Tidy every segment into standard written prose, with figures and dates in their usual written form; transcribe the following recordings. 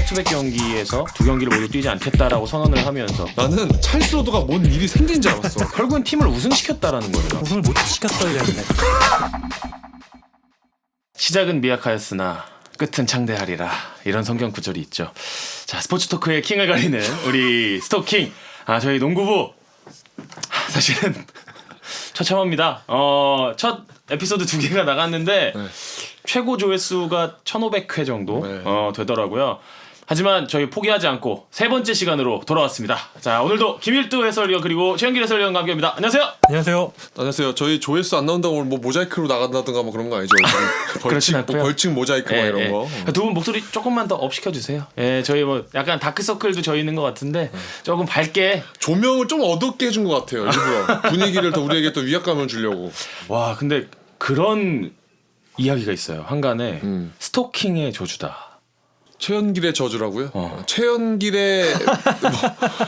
백투백 경기에서 두 경기를 모두 뛰지 않겠다라고 선언을 하면서 나는 찰스 로드가 뭔 일이 생긴 줄 알았어. 결국엔 팀을 우승시켰다라는 거예요. 우승을 못 시켰어야 되는데. 시작은 미약하였으나 끝은 창대하리라, 이런 성경 구절이 있죠. 자, 스포츠 토크의 킹을 가리는 우리 스토킹, 저희 농구부 사실은 처참합니다. 첫 에피소드 2개가 나갔는데 네. 최고 조회수가 1,500회 정도 네. 되더라고요. 하지만 저희 포기하지 않고 세 번째 시간으로 돌아왔습니다. 자, 오늘도 김일두 해설위원 그리고 최영길 해설위원과 함께합니다. 안녕하세요. 안녕하세요. 안녕하세요. 저희 조회수 안 나온다고 뭐 모자이크로 나간다든가 뭐 그런 거 아니죠? 그렇진 않고요. 벌칙 모자이크 막 이런 거. 두 분 목소리 조금만 더 업 시켜주세요. 예, 저희 뭐 약간 다크서클도 저 있는 것 같은데 조금 밝게. 조명을 좀 어둡게 해준 것 같아요. 일부러 분위기를 더 우리에게 또 위압감을 주려고. 와, 근데 그런 이야기가 있어요. 한간에 스토킹의 저주다. 최연길의 저주라고요? 최연길의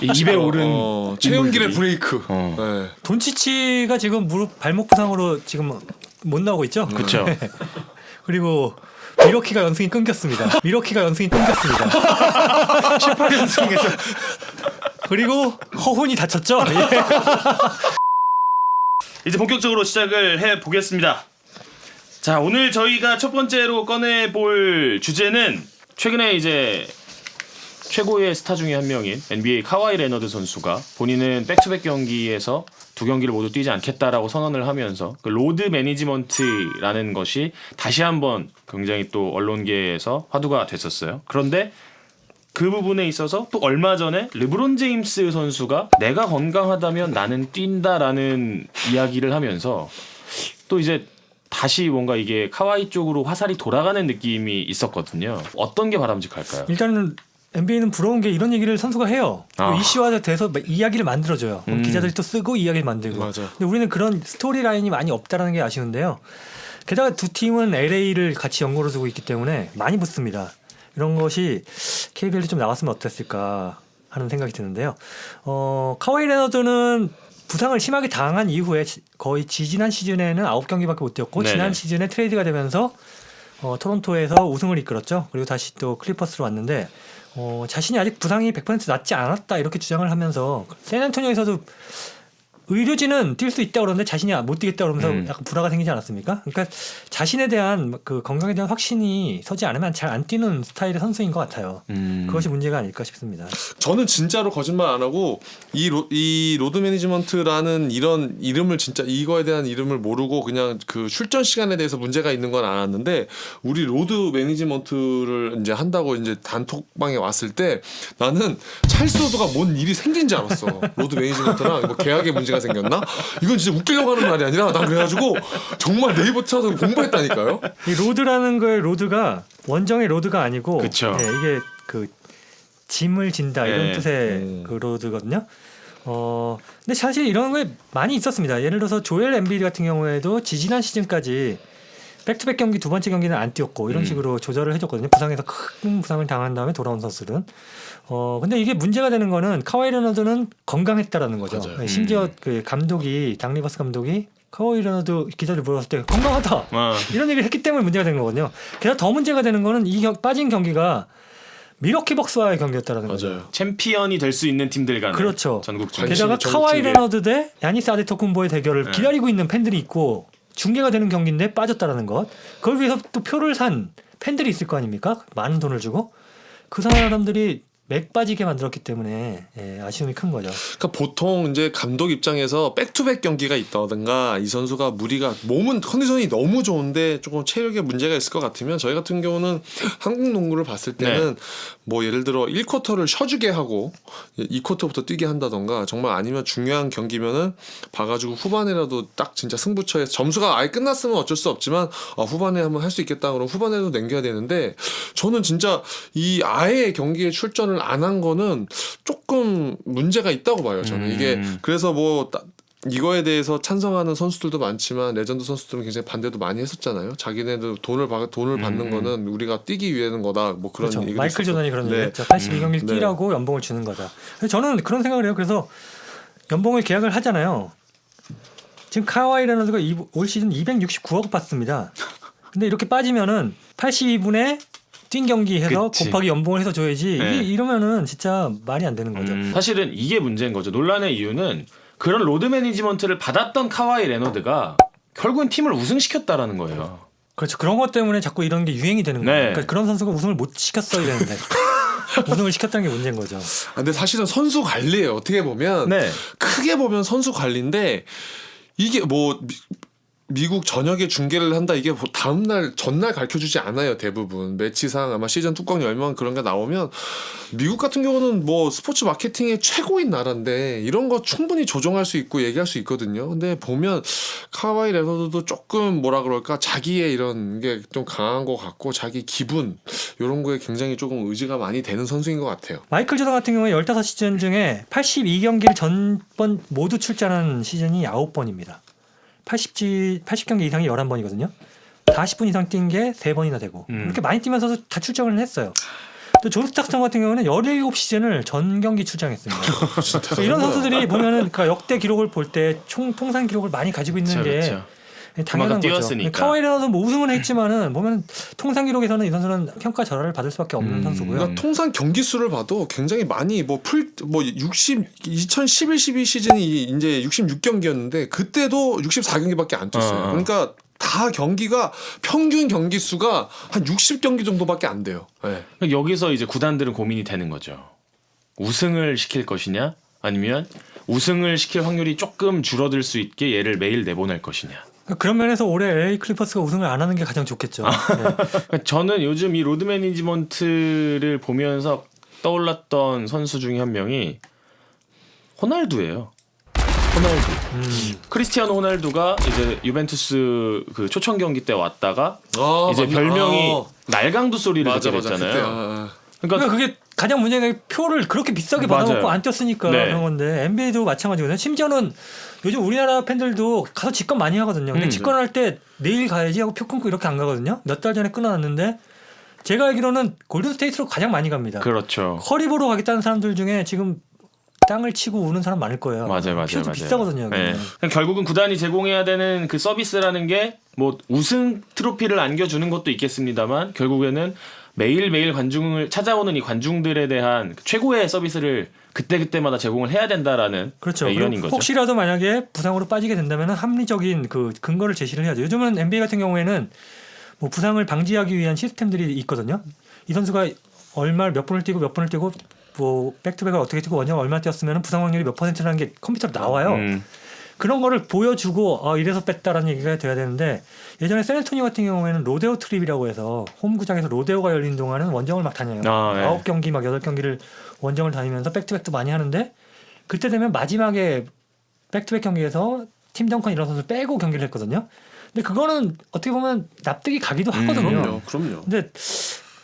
입에 오른 최연길의 인물들이. 브레이크. 네. 돈치치가 지금 무릎 발목 부상으로 지금 못 나오고 있죠. 그렇죠. 그리고 미러키가 연승이 끊겼습니다. 18연승에서 그리고 허훈이 다쳤죠. 예. 이제 본격적으로 시작을 해 보겠습니다. 자, 오늘 저희가 첫 번째로 꺼내볼 주제는 최근에 이제 최고의 스타 중에 한 명인 NBA 카와이 레너드 선수가 본인은 백투백 경기에서 두 경기를 모두 뛰지 않겠다라고 선언을 하면서 그 로드 매니지먼트라는 것이 다시 한번 굉장히 또 언론계에서 화두가 됐었어요. 그런데 그 부분에 있어서 또 얼마 전에 르브론 제임스 선수가 내가 건강하다면 나는 뛴다라는 이야기를 하면서 또 이제 다시 뭔가 이게 카와이 쪽으로 화살이 돌아가는 느낌이 있었거든요. 어떤 게 바람직할까요? 일단은 NBA는 부러운 게 이런 얘기를 선수가 해요. 이슈화가 돼서 이야기를 만들어줘요. 그럼 기자들이 또 쓰고 이야기를 만들고. 맞아. 근데 우리는 그런 스토리 라인이 많이 없다라는 게 아쉬운데요. 게다가 두 팀은 LA를 같이 연고로 두고 있기 때문에 많이 붙습니다. 이런 것이 KBL에 좀 나왔으면 어땠을까 하는 생각이 드는데요. 카와이 레너드는 부상을 심하게 당한 이후에 거의 지난 시즌에는 9경기밖에 못 뛰었고 네네. 지난 시즌에 트레이드가 되면서 토론토에서 우승을 이끌었죠. 그리고 다시 또 클리퍼스로 왔는데 자신이 아직 부상이 100% 낫지 않았다 이렇게 주장을 하면서 샌안토니오에서도 의료진은 뛸 수 있다고 그러는데 자신이 못 뛰겠다 그러면서 약간 불화가 생기지 않았습니까? 그러니까 자신에 대한 그 건강에 대한 확신이 서지 않으면 잘 안 뛰는 스타일의 선수인 것 같아요. 그것이 문제가 아닐까 싶습니다. 저는 진짜로 거짓말 안 하고 이 로드 매니지먼트라는 이런 이름을 진짜 이거에 대한 이름을 모르고 그냥 그 출전 시간에 대해서 문제가 있는 건 알았는데 우리 로드 매니지먼트를 이제 한다고 이제 단톡방에 왔을 때 나는 찰스 로드가 뭔 일이 생긴 줄 알았어. 로드 매니지먼트랑 뭐 계약에 문제가 생겼나? 이건 진짜 웃기려고 하는 말이 아니라 난 그래가지고 정말 네이버 찾아서 공부했다니까요. 이 로드라는 거의 로드가 원정의 로드가 아니고 그쵸. 네, 이게 그 짐을 진다 이런 네. 뜻의 그 로드거든요. 근데 사실 이런 게 많이 있었습니다. 예를 들어서 조엘 엠비드 같은 경우에도 지지난 시즌까지 백투백 경기 두 번째 경기는 안 뛰었고 이런 식으로 조절을 해줬거든요. 부상에서 큰 부상을 당한 다음에 돌아온 선수들은. 근데 이게 문제가 되는 거는 카와이 레너드는 건강했다라는 거죠. 맞아요. 네, 심지어 그 감독이 당 리버스 감독이 카와이 레너드 기자들 물었을 때 건강하다 이런 얘기를 했기 때문에 문제가 된 거거든요. 게다가 더 문제가 되는 거는 빠진 경기가 미러키 벅스와의 경기였다라는 거죠. 맞아요. 챔피언이 될 수 있는 팀들 간의 그렇죠. 전국전. 게다가 전국 카와이 중계. 레너드 대 야니스 아데토쿤보의 대결을 기다리고 있는 팬들이 있고 중계가 되는 경기인데 빠졌다라는 것. 그걸 위해서 또 표를 산 팬들이 있을 거 아닙니까? 많은 돈을 주고 그 사람들이 맥 빠지게 만들었기 때문에 아쉬움이 큰 거죠. 그러니까 보통 이제 감독 입장에서 백투백 경기가 있다든가 이 선수가 무리가 몸은 컨디션이 너무 좋은데 조금 체력에 문제가 있을 것 같으면 저희 같은 경우는 한국 농구를 봤을 때는 뭐 예를 들어 1쿼터를 쉬어주게 하고 2쿼터부터 뛰게 한다던가 정말 아니면 중요한 경기면은 봐가지고 후반에라도 딱 진짜 승부처에서 점수가 아예 끝났으면 어쩔 수 없지만 후반에 한번 할 수 있겠다 그러면 후반에도 남겨야 되는데 저는 진짜 이 아예 경기에 출전을 안 한 거는 조금 문제가 있다고 봐요. 저는 이게 그래서 뭐 이거에 대해서 찬성하는 선수들도 많지만 레전드 선수들은 굉장히 반대도 많이 했었잖아요. 자기네들 돈을 받는 거는 우리가 뛰기 위한 거다. 뭐 그런 그렇죠. 얘기도 마이클 있었고. 조던이 그런 네. 얘기 했죠. 82경기를 네. 뛰라고 연봉을 주는 거다. 그래서 저는 그런 생각을 해요. 그래서 연봉을 계약을 하잖아요. 지금 카와이 레너드가 올 시즌 269억 받습니다. 근데 이렇게 빠지면은 82분에 뛴 경기 해서 그치. 곱하기 연봉을 해서 줘야지 네. 이러면은 진짜 말이 안 되는 거죠. 사실은 이게 문제인 거죠. 논란의 이유는 그런 로드 매니지먼트를 받았던 카와이 레너드가 결국엔 팀을 우승시켰다라는 거예요. 그렇죠. 그런 것 때문에 자꾸 이런 게 유행이 되는 네. 거예요. 그러니까 그런 선수가 우승을 못 시켰어야 되는데 우승을 시켰다는 게 문제인 거죠. 근데 사실은 선수 관리예요. 어떻게 보면 네. 크게 보면 선수 관리인데 이게 뭐 미국 저녁에 중계를 한다 이게 다음날 전날 가르쳐주지 않아요. 대부분 매치상 아마 시즌 뚜껑 열면 그런 게 나오면 미국 같은 경우는 뭐 스포츠 마케팅의 최고인 나라인데 이런 거 충분히 조정할 수 있고 얘기할 수 있거든요. 근데 보면 카와이 레너드도 조금 뭐라 그럴까 자기의 이런 게 좀 강한 것 같고 자기 기분 이런 거에 굉장히 조금 의지가 많이 되는 선수인 것 같아요. 마이클 조던 같은 경우에 15시즌 중에 82경기를 전번 모두 출전한 시즌이 9번입니다. 80경기 이상이 11번이거든요. 40분 이상 뛴 게 3번이나 되고 이렇게 많이 뛰면서도 다 출전을 했어요. 또 존 스탁스턴 같은 경우는 17시즌을 전 경기 출장했습니다. 이런 선수들이 보면은 그 역대 기록을 볼 때 통산 기록을 많이 가지고 있는 게 그렇죠. 당연한 거죠. 뛰었으니까. 카와이 레너드 뭐 우승은 했지만은 보면 통산 기록에서는 이 선수는 평가 절하를 받을 수밖에 없는 선수고요. 그러니까 통산 경기 수를 봐도 굉장히 많이 뭐 2011-12 시즌이 이제 66경기였는데 그때도 64경기밖에 안 뛰었어요. 그러니까 다 경기가 평균 경기 수가 한 60경기 정도밖에 안 돼요. 네. 여기서 이제 구단들은 고민이 되는 거죠. 우승을 시킬 것이냐 아니면 우승을 시킬 확률이 조금 줄어들 수 있게 얘를 매일 내보낼 것이냐. 그런 면에서 올해 LA 클리퍼스가 우승을 안 하는 게 가장 좋겠죠. 네. 저는 요즘 이 로드 매니지먼트를 보면서 떠올랐던 선수 중에 한 명이 호날두예요. 호날두. 크리스티아노 호날두가 이제 유벤투스 그 초청 경기 때 왔다가 이제 별명이 날강두 소리를 듣게 됐잖아요. 그때, 그러니까 그게 가장 문제가 표를 그렇게 비싸게 맞아요. 받아먹고 안 뛰었으니까 네. 그런 건데 NBA도 마찬가지거든요. 심지어는 요즘 우리나라 팬들도 가서 직관 많이 하거든요. 근데 직관할 때 내일 가야지 하고 표 끊고 이렇게 안 가거든요. 몇 달 전에 끊어놨는데 제가 알기로는 골든스테이트로 가장 많이 갑니다. 그렇죠. 커리 보러 가겠다는 사람들 중에 지금 땅을 치고 우는 사람 많을 거예요. 맞아요. 표도 비싸거든요. 네. 결국은 구단이 제공해야 되는 그 서비스라는 게 뭐 우승 트로피를 안겨주는 것도 있겠습니다만 결국에는 매일매일 관중을 찾아오는 이 관중들에 대한 최고의 서비스를 그때그때마다 제공을 해야 된다라는 그렇죠. 의견인 거죠. 혹시라도 만약에 부상으로 빠지게 된다면 합리적인 그 근거를 제시를 해야죠. 요즘은 NBA 같은 경우에는 뭐 부상을 방지하기 위한 시스템들이 있거든요. 이 선수가 얼마 몇 분을 뛰고 몇 분을 뛰고 뭐 백투백을 어떻게 뛰고 원정 얼마 뛰었으면 부상 확률이 몇 %라는 게 컴퓨터로 나와요. 그런 거를 보여주고 이래서 뺐다라는 얘기가 돼야 되는데 예전에 샌안토니오 같은 경우에는 로데오 트립이라고 해서 홈구장에서 로데오가 열린 동안은 원정을 막 다녀요. 네. 9경기 막 8경기를 원정을 다니면서 백투백도 많이 하는데 그때 되면 마지막에 백투백 경기에서 팀 덩컨 이런 선수 빼고 경기를 했거든요. 근데 그거는 어떻게 보면 납득이 가기도 하거든요. 그럼요. 근데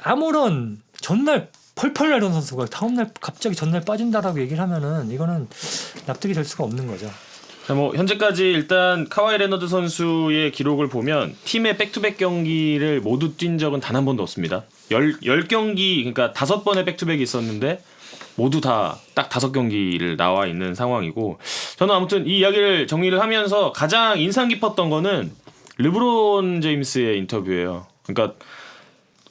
아무런 전날 펄펄 날던 선수가 다음날 갑자기 전날 빠진다라고 얘기를 하면은 이거는 납득이 될 수가 없는 거죠. 뭐 현재까지 일단 카와이 레너드 선수의 기록을 보면 팀의 백투백 경기를 모두 뛴 적은 단 한 번도 없습니다. 10경기 그러니까 5번의 백투백이 있었는데 모두 다 딱 5경기를 나와 있는 상황이고 저는 아무튼 이 이야기를 정리를 하면서 가장 인상 깊었던 거는 르브론 제임스의 인터뷰예요. 그러니까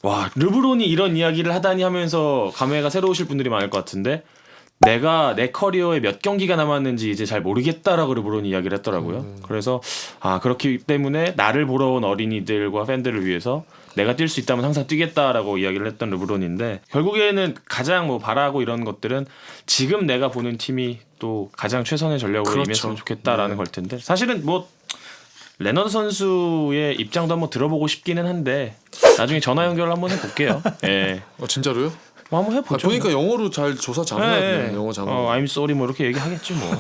와 르브론이 이런 이야기를 하다니 하면서 감회가 새로우실 분들이 많을 것 같은데 내가 내 커리어에 몇 경기가 남았는지 이제 잘 모르겠다라고 르브론이 이야기를 했더라고요. 그래서 그렇기 때문에 나를 보러 온 어린이들과 팬들을 위해서 내가 뛸 수 있다면 항상 뛰겠다라고 이야기를 했던 르브론인데 결국에는 가장 뭐 바라고 이런 것들은 지금 내가 보는 팀이 또 가장 최선의 전력으로 그렇죠. 임했으면 좋겠다라는 걸 텐데 사실은 뭐 레너드 선수의 입장도 한번 들어보고 싶기는 한데 나중에 전화 연결을 한번 해볼게요. 예. 진짜로요? 뭐 한번 해보죠. 보니까 영어로 잘 조사 잘하네요. 영어 잘하고. I'm sorry 뭐 이렇게 얘기하겠지 뭐.